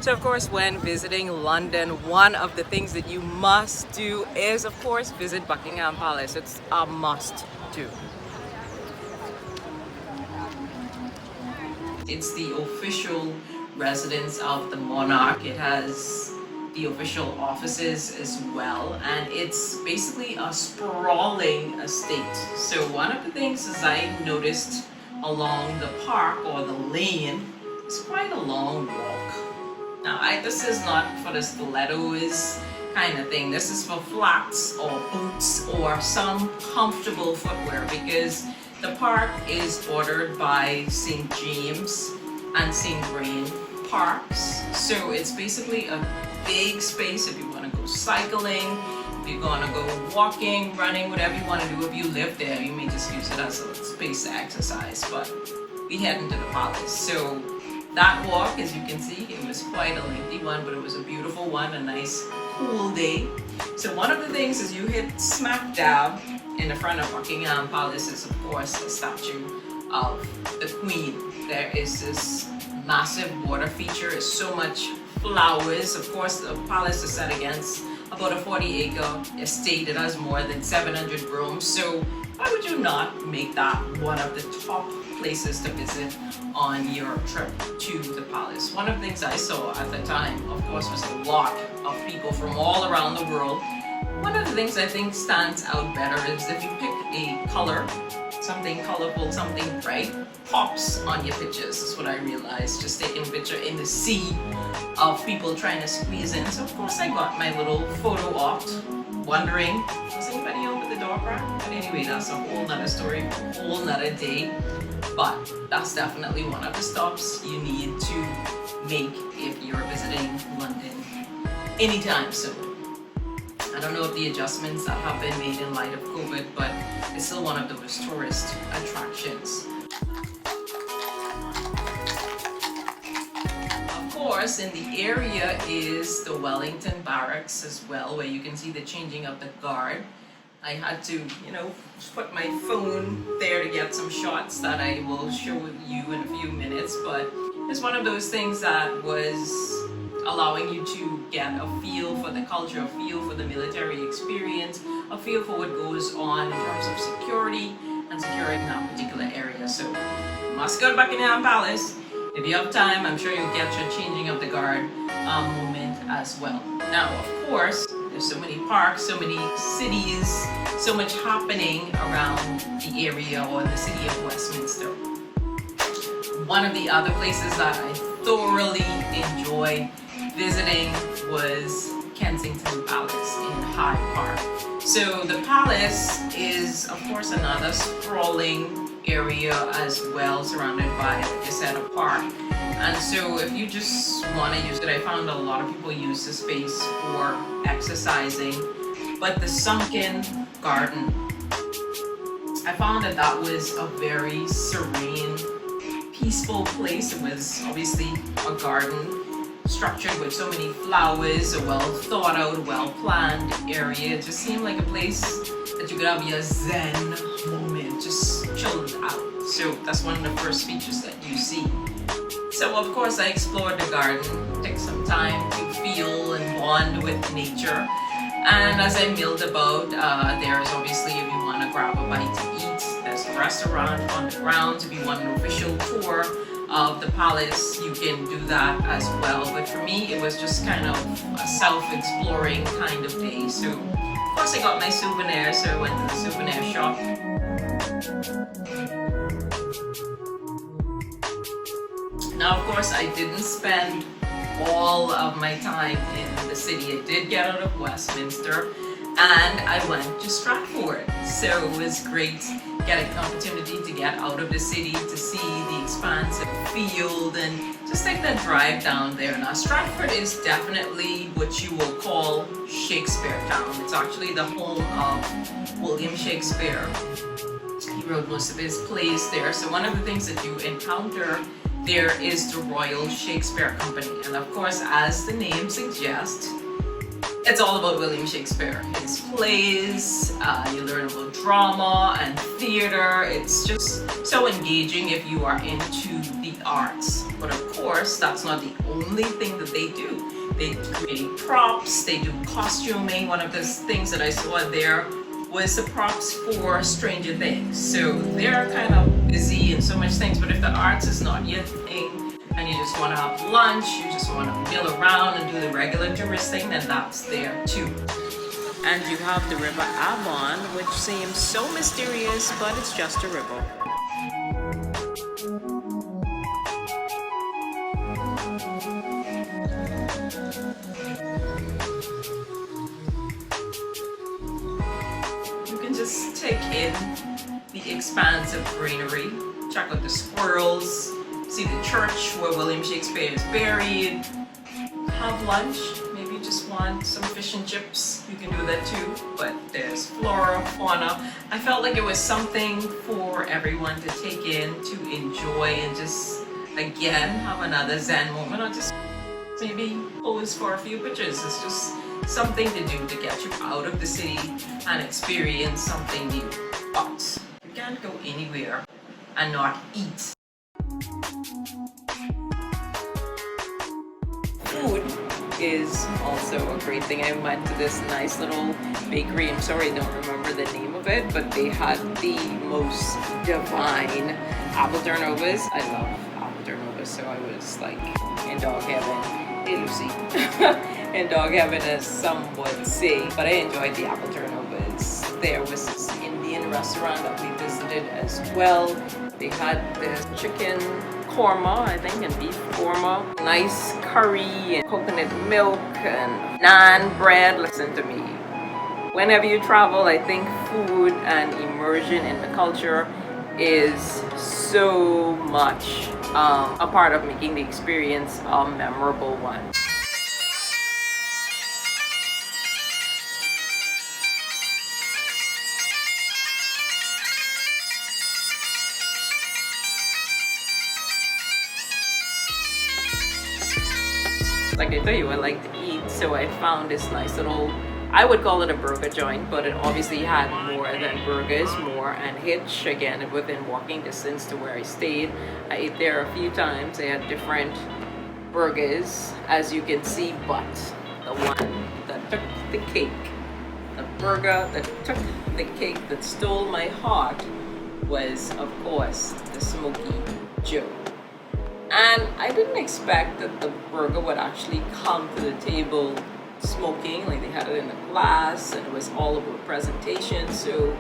So of course, when visiting London, one of the things that you must do is of course visit Buckingham Palace. It's a must do. It's the official residence of the monarch. It has the official offices as well, and it's basically a sprawling estate. So one of the things is I noticed along the park or the lane, it's quite a long walk. Now this is not for the stilettos kind of thing. This is for flats or boots or some comfortable footwear, because the park is bordered by St. James and St. Vrain parks. So it's basically a big space if you want to go cycling, if you're going to go walking, running, whatever you want to do. If you live there, you may just use it as a space to exercise, but we head into the palace. So that walk, as you can see, it was quite a lengthy one, but it was a beautiful one, a nice cool day. So one of the things is you hit smack dab in the front of Buckingham Palace is of course a statue of the Queen. There is this massive water feature, it's so much flowers. Of course, the palace is set against about a 40-acre estate. It has more than 700 rooms. So why would you not make that one of the top places to visit on your trip to the palace? One of the things I saw at the time, of course, was a lot of people from all around the world. One of the things I think stands out better is if you pick a color, something colorful, something bright, pops on your pictures. That's what I realized, just taking a picture in the sea of people trying to squeeze in. So of course I got my little photo op, wondering, was anybody home at the door crack? But anyway, that's a whole nother story, a whole nother day. But that's definitely one of the stops you need to make if you're visiting London anytime soon. I don't know if the adjustments that have been made in light of COVID, but it's still one of those tourist attractions. Of course, in the area is the Wellington Barracks as well, where you can see the changing of the guard. I had to, put my phone there to get some shots that I will show you in a few minutes, but it's one of those things that was allowing you to get a feel for the culture, a feel for the military experience, a feel for what goes on in terms of security and securing that particular area. So you must go to Buckingham Palace. If you have time, I'm sure you'll get your changing of the guard moment as well. Now, of course, there's so many parks, so many cities, so much happening around the area or the city of Westminster. One of the other places that I thoroughly enjoyed visiting was Kensington Palace in Hyde Park. So the palace is of course another sprawling area as well, surrounded by, like I said, a park. And so if you just want to use it, I found a lot of people use the space for exercising. But the sunken garden, I found that was a very serene, peaceful place. It was obviously a garden structured with so many flowers, a well thought out, well planned area. It just seemed like a place that you could have your zen moment, just chilled out. So that's one of the first features that you see. So of course I explored the garden, took some time to feel and bond with nature. And as I milled about, there is obviously, if you want to grab a bite to eat, there's a restaurant on the grounds. If you want an official tour of the palace, you can do that as well. But for me, it was just kind of a self-exploring kind of day. So of course I got my souvenir, so I went to the souvenir shop. Now of course I didn't spend all of my time in the city. I did get out of Westminster and I went to Stratford. So it was great getting an opportunity to get out of the city, to see the expansive field and just take that drive down there. Now Stratford is definitely what you will call Shakespeare Town. It's actually the home of William Shakespeare. He wrote most of his plays there. So one of the things that you encounter there is the Royal Shakespeare Company. And of course, as the name suggests, It's all about William Shakespeare. His plays, you learn about drama and theater. It's just so engaging if you are into the arts. But of course, that's not the only thing that they do. They create props, they do costuming. One of the things that I saw there was the props for Stranger Things. So they're kind of busy in so much things, but if the arts is not your thing, and you just want to have lunch, you just want to mill around and do the regular tourist thing, then that's there too. And you have the River Avon, which seems so mysterious, but it's just a river. You can just take in the expanse of greenery, check out the squirrels, see the church where William Shakespeare is buried, have lunch. Maybe you just want some fish and chips, you can do that too. But there's Flora Juana. I felt like it was something for everyone to take in, to enjoy, and just again have another Zen moment, or just maybe pose for a few pictures. It's just something to do to get you out of the city and experience something new. But you can't go anywhere and not eat. Food is also a great thing. I went to this nice little bakery. I'm sorry I don't remember the name of it, but they had the most divine apple turnovers. I love apple turnovers, so I was like in dog heaven. Hey Lucy. In dog heaven, as some would say. But I enjoyed the apple turnovers. There was this Indian restaurant that we visited as well. They had this chicken korma, I think, and beef korma. Nice curry and coconut milk and naan bread. Listen to me. Whenever you travel, I think food and immersion in the culture is so much a part of making the experience a memorable one. Like I told you, I like to eat, so I found this nice little, I would call it a burger joint, but it obviously had more than burgers, more and hitch. Again, within walking distance to where I stayed. I ate there a few times. They had different burgers, as you can see, but the one that took the cake, the burger that took the cake, that stole my heart, was, of course, the Smoky Joe. And I didn't expect that the burger would actually come to the table smoking. Like, they had it in a glass and it was all over presentation. So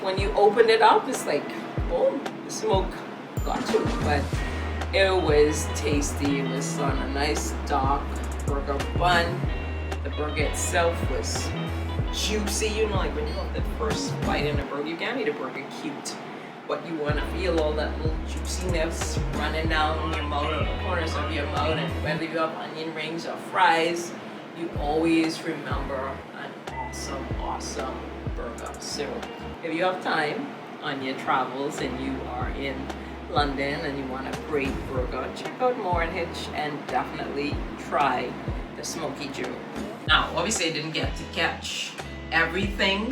when you opened it up, it's like, oh, the smoke got you. But it was tasty. It was on a nice dark burger bun. The burger itself was juicy. You know, like when you have the first bite in a burger, you can't eat a burger cute. But you want to feel all that little juiciness running down your mouth or the corners of your mouth, and whether you have onion rings or fries, you always remember an awesome burger. So if you have time on your travels and you are in London and you want a great burger, check out Moore and Hitch and definitely try the Smoky Joe. Now, obviously I didn't get to catch everything.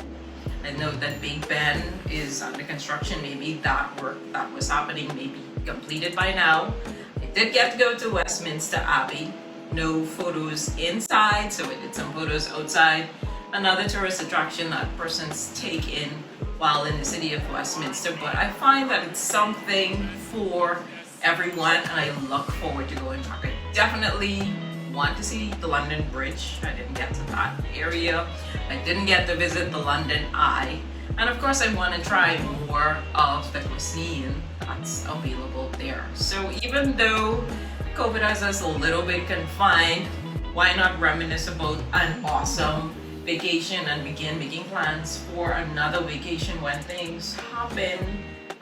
I know that Big Ben is under construction. Maybe that work that was happening may be completed by now. I did get to go to Westminster Abbey. No photos inside, so I did some photos outside. Another tourist attraction that persons take in while in the city of Westminster. But I find that it's something for everyone, and I look forward to going back. I definitely want to see the London Bridge. I didn't get to that area. I didn't get to visit the London Eye. And of course I want to try more of the cuisine that's available there. So even though COVID has us a little bit confined, why not reminisce about an awesome vacation and begin making plans for another vacation when things happen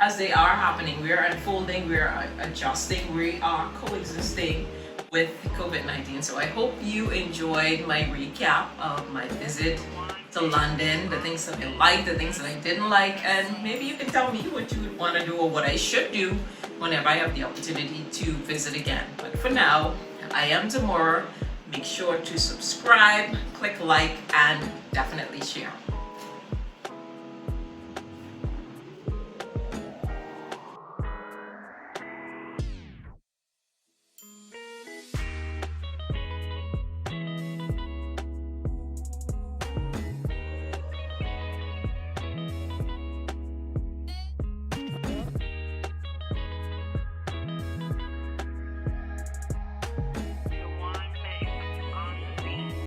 as they are happening. We are unfolding, we are adjusting, we are coexisting with COVID-19. So I hope you enjoyed my recap of my visit to London, the things that I liked, the things that I didn't like, and maybe you can tell me what you would want to do or what I should do whenever I have the opportunity to visit again. But for now, I am Zamora. Make sure to subscribe, click like, and definitely share.